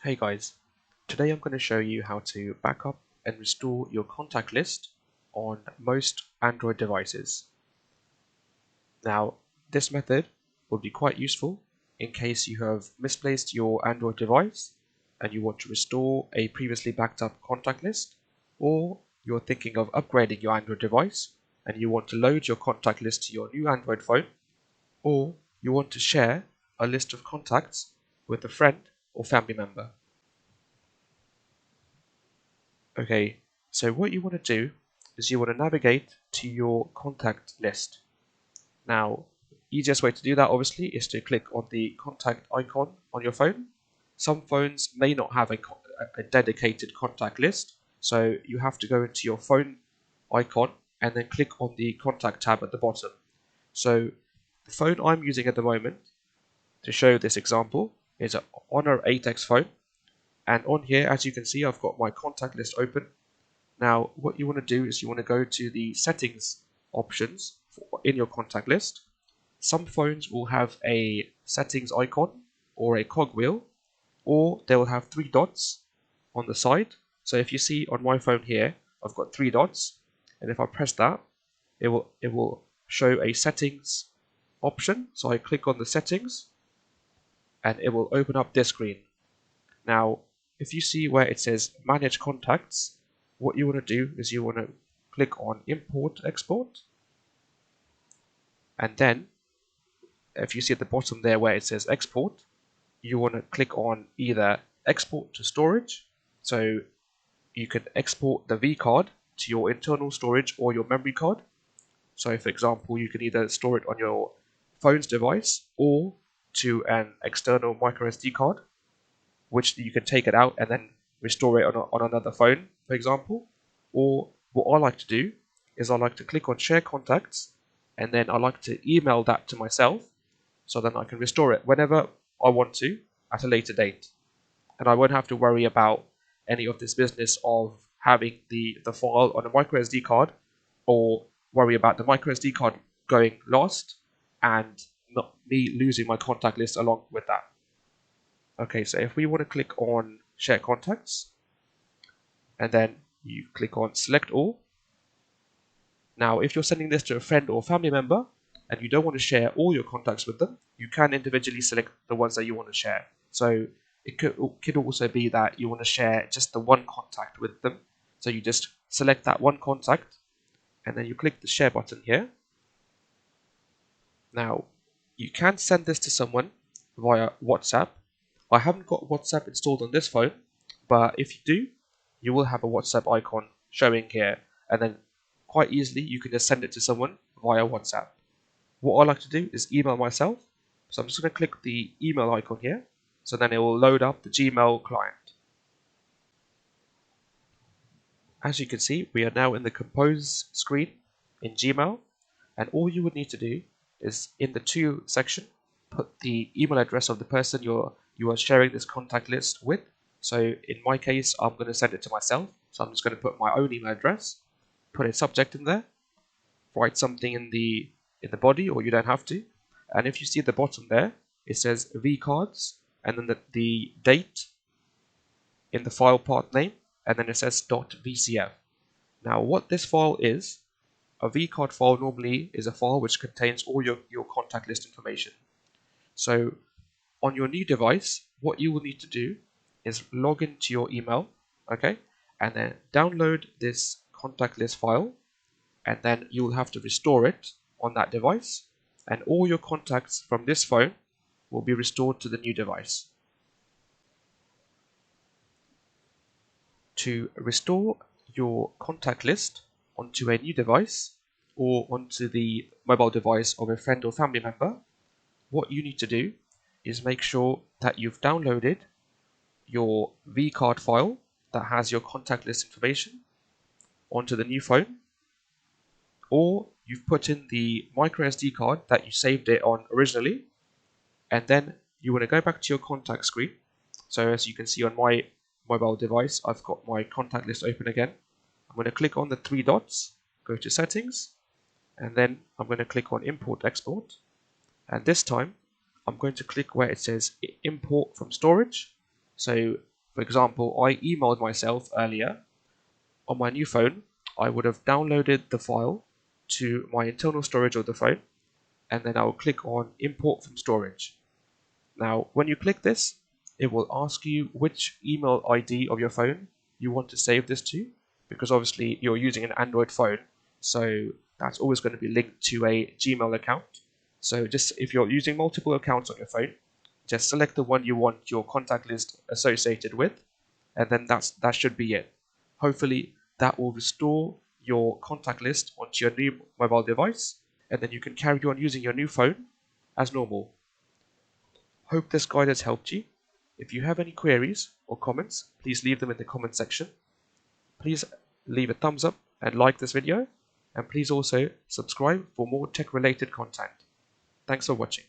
Hey guys, today I'm going to show you how to back up and restore your contact list on most Android devices. Now, this method will be quite useful in case you have misplaced your Android device and you want to restore a previously backed up contact list, or you're thinking of upgrading your Android device and you want to load your contact list to your new Android phone, or you want to share a list of contacts with a friend or family member. Okay, so what you want to do is you want to navigate to your contact list. Now, easiest way to do that obviously is to click on the contact icon on your phone. Some phones may not have a dedicated contact list, so you have to go into your phone icon and then click on the contact tab at the bottom. So the phone I'm using at the moment to show this example is an Honor 8X phone, and on here, as you can see, I've got my contact list open. Now, what you want to do is you want to go to the settings options in your contact list. Some phones will have a settings icon or a cogwheel, or they will have three dots on the side. So if you see on my phone here, I've got three dots, and if I press that, it will show a settings option. So I click on the settings, and it will open up this screen. Now, if you see where it says manage contacts, what you want to do is you want to click on import export, and then if you see at the bottom there where it says export, you want to click on either export to storage, so you can export the V card to your internal storage or your memory card. So for example, you can either store it on your phone's device or to an external micro SD card, which you can take it out and then restore it on another phone, for example. Or what I like to do is I like to click on share contacts, and then I like to email that to myself, so then I can restore it whenever I want to at a later date. And I won't have to worry about any of this business of having the file on a micro SD card, or worry about the micro SD card going lost and not me losing my contact list along with that. Okay, so if we want to click on share contacts, and then you click on select all. Now, if you're sending this to a friend or family member and you don't want to share all your contacts with them, you can individually select the ones that you want to share. So it could also be that you want to share just the one contact with them. So you just select that one contact and then you click the share button here. Now, you can send this to someone via WhatsApp. I haven't got WhatsApp installed on this phone, but if you do, you will have a WhatsApp icon showing here, and then quite easily you can just send it to someone via WhatsApp. What I like to do is email myself, so I'm just going to click the email icon here, so then it will load up the Gmail client. As you can see, we are now in the compose screen in Gmail, and all you would need to do is in the to section, put the email address of the person you are sharing this contact list with. So in my case, I'm going to send it to myself, so I'm just going to put my own email address, put a subject in there, write something in the body, or you don't have to. And if you see at the bottom there, it says V cards, and then the date in the file path name, and then it says .vcf. Now what this file is, a vcard file normally is a file which contains all your contact list information. So on your new device, what you will need to do is log into your email, okay, and then download this contact list file, and then you will have to restore it on that device, and all your contacts from this phone will be restored to the new device. To restore your contact list onto a new device or onto the mobile device of a friend or family member, what you need to do is make sure that you've downloaded your vCard file that has your contact list information onto the new phone, or you've put in the micro SD card that you saved it on originally, and then you want to go back to your contact screen. So as you can see on my mobile device, I've got my contact list open again. I'm going to click on the three dots, go to settings, and then I'm going to click on import export, and this time I'm going to click where it says import from storage. So For example, I emailed myself earlier. On my new phone, I would have downloaded the file to my internal storage of the phone, and then I will click on import from storage. Now, when you click this, it will ask you which email ID of your phone you want to save this to, because obviously you're using an Android phone, so that's always going to be linked to a Gmail account. So just if you're using multiple accounts on your phone, just select the one you want your contact list associated with, and then that should be it. Hopefully that will restore your contact list onto your new mobile device, and then you can carry on using your new phone as normal. Hope this guide has helped you. If you have any queries or comments, please leave them in the comment section. Please leave a thumbs up and like this video, and please also subscribe for more tech related content. Thanks for watching.